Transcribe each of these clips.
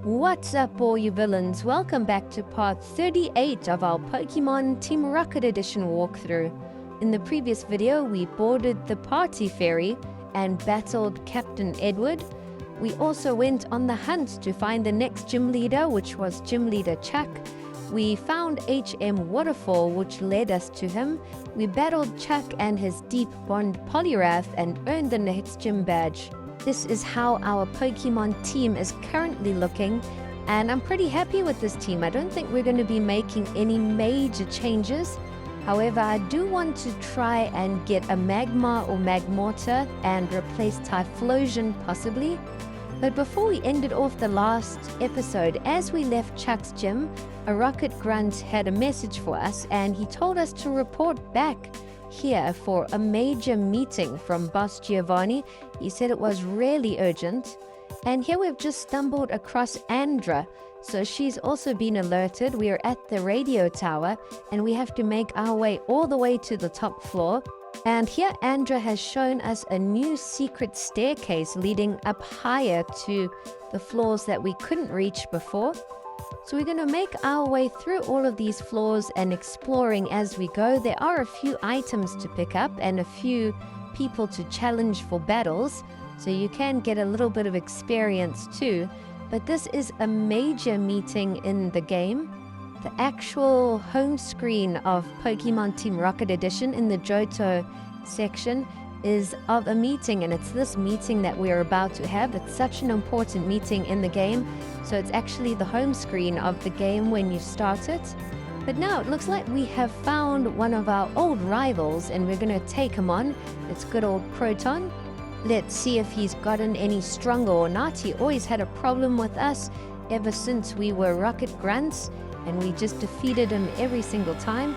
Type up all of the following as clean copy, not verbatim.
What's up, all you villains? Welcome back to part 38 of our Pokemon Team Rocket Edition walkthrough. In the previous video, we boarded the party ferry and battled Captain Edward. We also went on the hunt to find the next gym leader, which was Gym Leader Chuck. We found HM Waterfall, which led us to him. We battled Chuck and his Deep Bond Poliwrath and earned the next gym badge. This is how our Pokemon team is currently looking, and I'm pretty happy with this team. I don't think we're going to be making any major changes. However, I do want to try and get a Magma or Magmortar and replace Typhlosion possibly. But before we ended off the last episode, as we left Chuck's gym, a Rocket Grunt had a message for us, and he told us to report back here for a major meeting from Boss Giovanni. He said it was really urgent. And here we've just stumbled across Andra. So she's also been alerted. We are at the radio tower and we have to make our way all the way to the top floor. And here Andra has shown us a new secret staircase leading up higher to the floors that we couldn't reach before. So we're going to make our way through all of these floors and exploring as we go. There are a few items to pick up and a few people to challenge for battles, so you can get a little bit of experience too. But this is a major meeting in the game. The actual home screen of Pokemon Team Rocket Edition in the JOHTO section is of a meeting, and it's this meeting that we're about to have. It's such an important meeting in the game, so it's actually the home screen of the game when you start it. But now it looks like we have found one of our old rivals and we're going to take him on. It's good old Proton. Let's see if he's gotten any stronger or not. He always had a problem with us ever since we were Rocket Grunts, and we just defeated him every single time.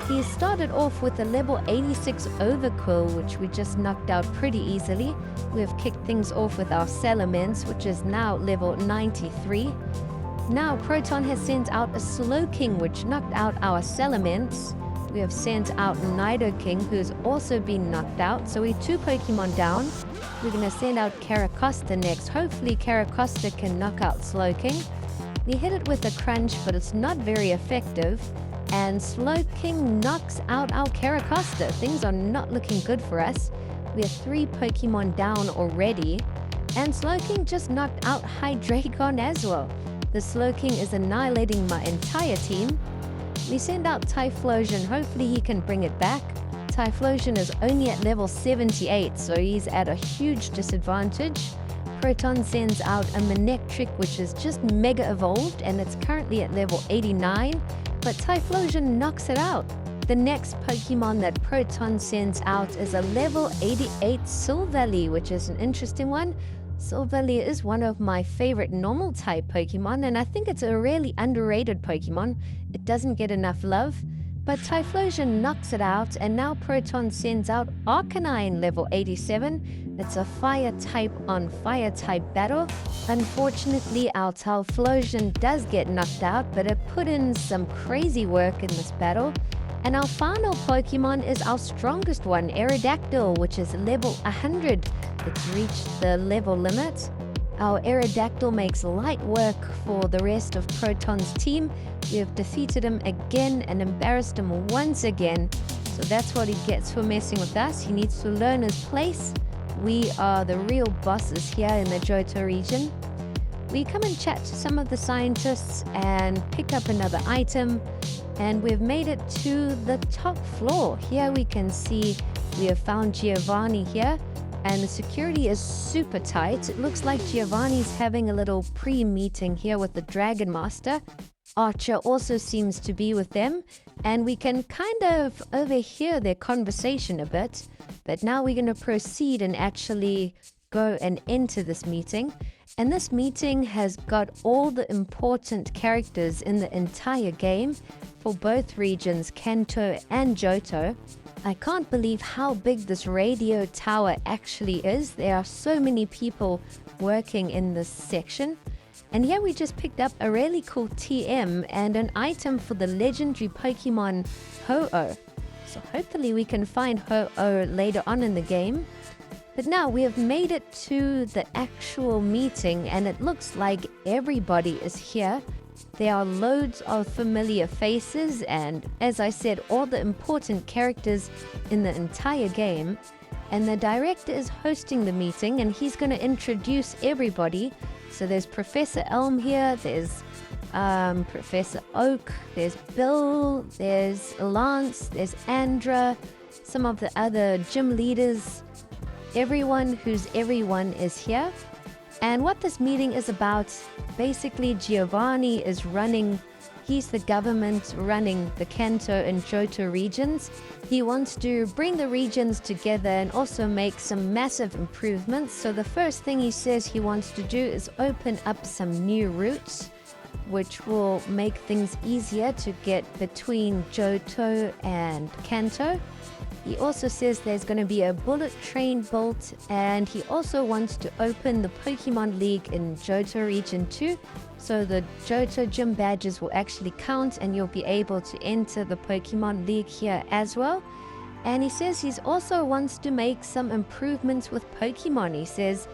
He started off with a level 86 Overquill, which we just knocked out pretty easily. We've kicked things off with our Salamence, which is now level 93. Now Proton has sent out a Slowking, which knocked out our Salamence. We have sent out Nidoking, who's also been knocked out. So we're 2 Pokemon down. We're going to send out Caracosta next. Hopefully Caracosta can knock out Slowking. We hit it with a Crunch, but it's not very effective. And Slowking knocks out our Caracosta. Things are not looking good for us. We are 3 Pokemon down already. And Slowking just knocked out Hydreigon as well. The Slowking is annihilating my entire team. We send out Typhlosion. Hopefully he can bring it back. Typhlosion is only at level 78, so he's at a huge disadvantage. Proton sends out a Manectric, which is just mega evolved, and it's currently at level 89. But Typhlosion knocks it out. The next Pokemon that Proton sends out is a level 88 Silvally, which is an interesting one. Silvally is one of my favorite normal type Pokemon, and I think it's a really underrated Pokemon. It doesn't get enough love. But Typhlosion knocks it out, and now Proton sends out Arcanine level 87. It's a fire type on fire type battle. Unfortunately, our Typhlosion does get knocked out, but it put in some crazy work in this battle. And our final Pokemon is our strongest one, Aerodactyl, which is level 100. It's reached the level limit. Our Aerodactyl makes light work for the rest of Proton's team. We have defeated him again and embarrassed him once again. So that's what he gets for messing with us. He needs to learn his place. We are the real bosses here in the Johto region. We come and chat to some of the scientists and pick up another item. And we've made it to the top floor. Here we can see we have found Giovanni here. And the security is super tight. It looks like Giovanni's having a little pre-meeting here with the Dragon Master. Archer also seems to be with them, and we can kind of overhear their conversation a bit. But now we're going to proceed and actually go and enter this meeting. And this meeting has got all the important characters in the entire game for both regions, Kanto and Johto. I can't believe how big this radio tower actually is. There are so many people working in this section. And here we just picked up a really cool TM and an item for the legendary Pokemon Ho-Oh. So hopefully we can find Ho-Oh later on in the game. But now we have made it to the actual meeting, and it looks like everybody is here. There are loads of familiar faces, and as I said, all the important characters in the entire game. And the director is hosting the meeting, and he's going to introduce everybody. So there's Professor Elm here, there's Professor Oak, there's Bill, there's Lance, there's Andra, some of the other gym leaders. Everyone who's everyone is here. And what this meeting is about, basically Giovanni is running, he's the government running the Kanto and Johto regions. He wants to bring the regions together and also make some massive improvements. So the first thing he says he wants to do is open up some new routes, which will make things easier to get between Johto and Kanto. He also says there's going to be a bullet train built, and he also wants to open the Pokemon League in Johto Region 2, so the Johto gym badges will actually count and you'll be able to enter the Pokemon League here as well. And he says he also wants to make some improvements with Pokemon. He says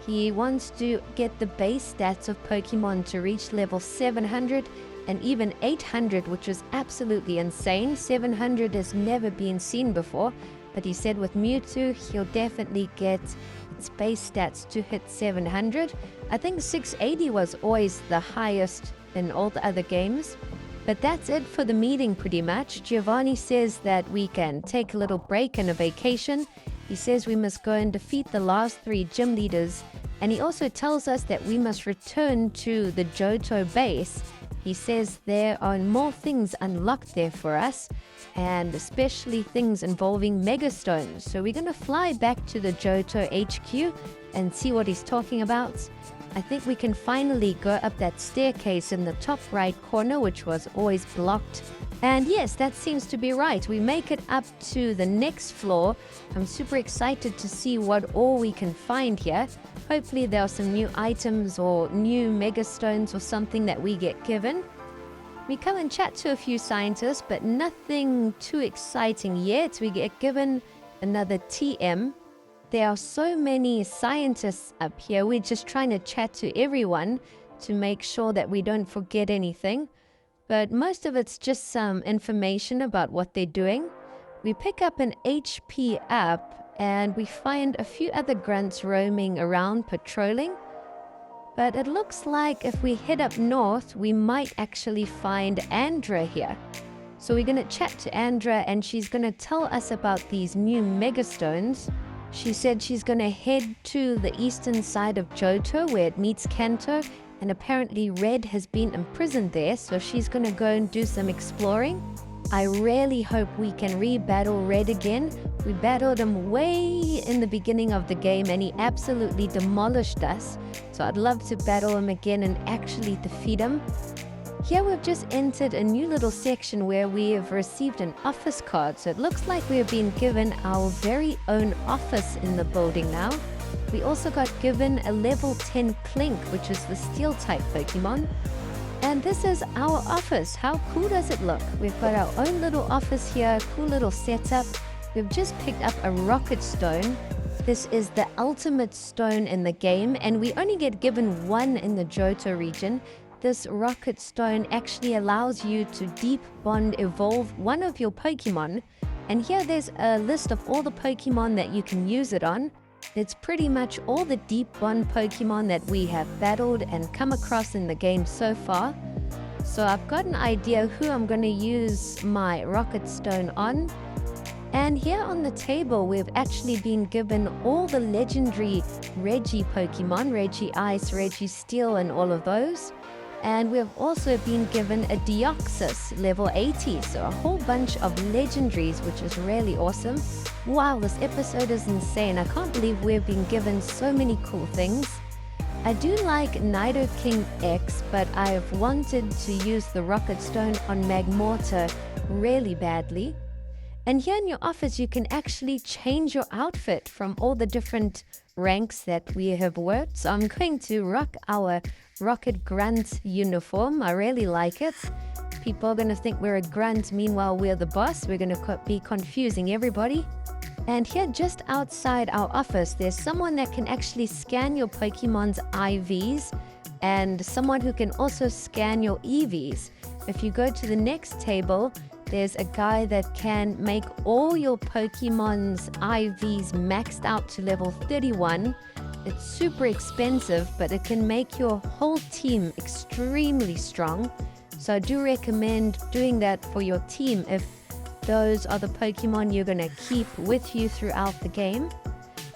he wants to get the base stats of Pokemon to reach level 700 and even 800, which is absolutely insane. 700 has never been seen before, but he said with Mewtwo, he'll definitely get its base stats to hit 700. I think 680 was always the highest in all the other games. But that's it for the meeting pretty much. Giovanni says that we can take a little break and a vacation. He says we must go and defeat the last 3 gym leaders. And he also tells us that we must return to the Johto base. He says there are more things unlocked there for us, and especially things involving Megastones. So we're going to fly back to the Johto HQ and see what he's talking about. I think we can finally go up that staircase in the top right corner, which was always blocked. And yes, that seems to be right. We make it up to the next floor. I'm super excited to see what all we can find here. Hopefully there are some new items or new Megastones or something that we get given. We come and chat to a few scientists, but nothing too exciting yet. We get given another TM. There are so many scientists up here. We're just trying to chat to everyone to make sure that we don't forget anything. But most of it's just some information about what they're doing. We pick up an HP up and we find a few other grunts roaming around patrolling. But it looks like if we head up north, we might actually find Andra here. So we're going to chat to Andra, and she's going to tell us about these new Megastones. She said she's going to head to the eastern side of Johto where it meets Kanto, and apparently Red has been imprisoned there, so she's going to go and do some exploring. I really hope we can re-battle Red again. We battled him way in the beginning of the game and he absolutely demolished us. So I'd love to battle him again and actually defeat him. Here we've just entered a new little section where we have received an office card. So it looks like we have been given our very own office in the building now. We also got given a level 10 Clink, which is the steel type Pokemon. And this is our office. How cool does it look? We've got our own little office here, cool little setup. We've just picked up a rocket stone. This is the ultimate stone in the game, and we only get given one in the Johto region. This rocket stone actually allows you to deep bond evolve one of your Pokemon. And here there's a list of all the Pokemon that you can use it on. It's pretty much all the deep bond Pokemon that we have battled and come across in the game so far. So I've got an idea who I'm going to use my rocket stone on. And here on the table, we've actually been given all the legendary Reggie Pokemon, Reggie Ice, Reggie Steel, and all of those. And we've also been given a Deoxys level 80, so a whole bunch of legendaries, which is really awesome. Wow, this episode is insane. I can't believe we've been given so many cool things. I do like Nidoking X, but I've wanted to use the Rocket Stone on Magmortar really badly. And here in your office, you can actually change your outfit from all the different ranks that we have worked. So I'm going to rock our Rocket Grunt uniform. I really like it. People are going to think we're a grunt, meanwhile we're the boss. We're going to be confusing everybody. And here just outside our office, there's someone that can actually scan your Pokemon's IVs and someone who can also scan your EVs. If you go to the next table, there's a guy that can make all your Pokemon's IVs maxed out to level 31. It's super expensive, but it can make your whole team extremely strong. So I do recommend doing that for your team if those are the Pokemon you're going to keep with you throughout the game.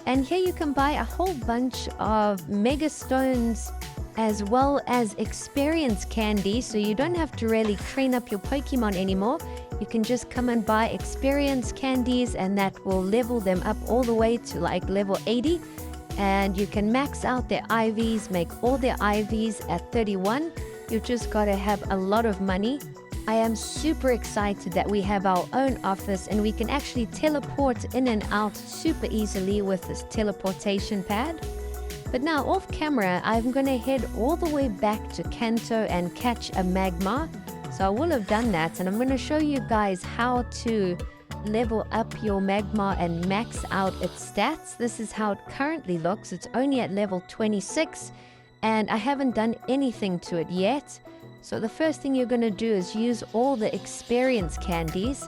And here you can buy a whole bunch of Mega Stones as well as experience candy, so you don't have to really train up your Pokemon anymore. You can just come and buy experience candies and that will level them up all the way to like level 80. And you can max out their IVs, make all their IVs at 31. You've just got to have a lot of money. I am super excited that we have our own office and we can actually teleport in and out super easily with this teleportation pad. But now off camera, I'm going to head all the way back to Kanto and catch a Magmar. So I will have done that and I'm going to show you guys how to level up your Magmar and max out its stats. This is how it currently looks. It's only at level 26 and I haven't done anything to it yet. So the first thing you're going to do is use all the experience candies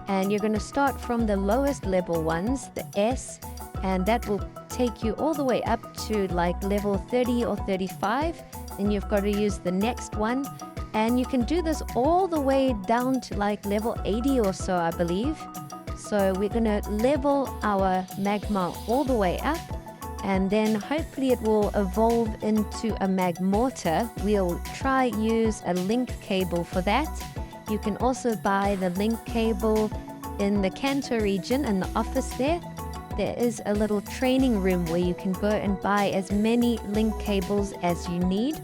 and you're going to start from the lowest level ones, the S, and that will take you all the way up to like level 30 or 35. Then you've got to use the next one and you can do this all the way down to like level 80 or so, I believe. So we're going to level our Magmar all the way up. And then hopefully it will evolve into a Magmortar. We'll try use a link cable for that. You can also buy the link cable in the Kanto region in the office there. There is a little training room where you can go and buy as many link cables as you need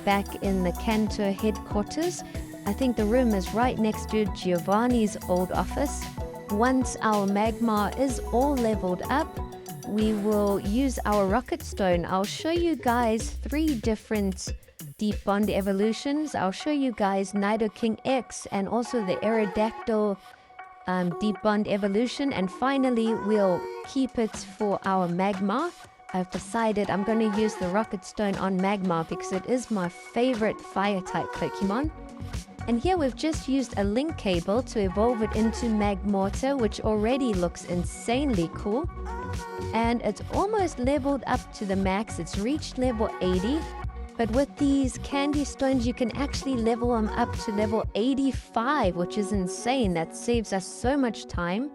back in the Kanto headquarters. I think the room is right next to Giovanni's old office. Once our Magmar is all leveled up, we will use our Rocket Stone. I'll show you guys 3 different Deep Bond evolutions. I'll show you guys Nidoking X and also the Aerodactyl Deep Bond evolution. And finally, we'll keep it for our Magmar. I've decided I'm going to use the Rocket Stone on Magmar because it is my favorite Fire-type Pokemon. And here we've just used a link cable to evolve it into Magmortar, which already looks insanely cool. And it's almost leveled up to the max. It's reached level 80. But with these candy stones, you can actually level them up to level 85, which is insane. That saves us so much time.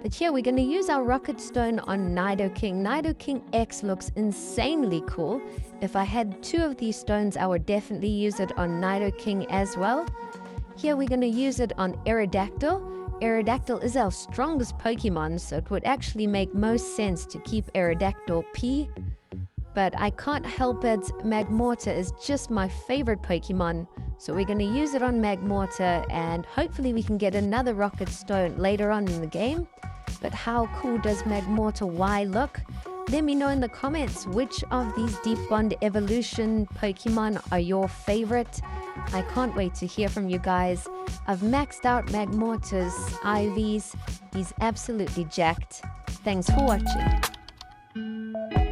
But here we're going to use our Rocket Stone on Nidoking. Nidoking X looks insanely cool. If I had 2 of these stones, I would definitely use it on Nidoking as well. Here we're going to use it on Aerodactyl. Aerodactyl is our strongest Pokemon, so it would actually make most sense to keep Aerodactyl P. But I can't help it, Magmortar is just my favorite Pokemon. So we're going to use it on Magmortar and hopefully we can get another Rocket Stone later on in the game. But how cool does Magmortar Y look? Let me know in the comments which of these Deep Bond evolution Pokemon are your favorite. I can't wait to hear from you guys. I've maxed out Magmortar's IVs. He's absolutely jacked. Thanks for watching.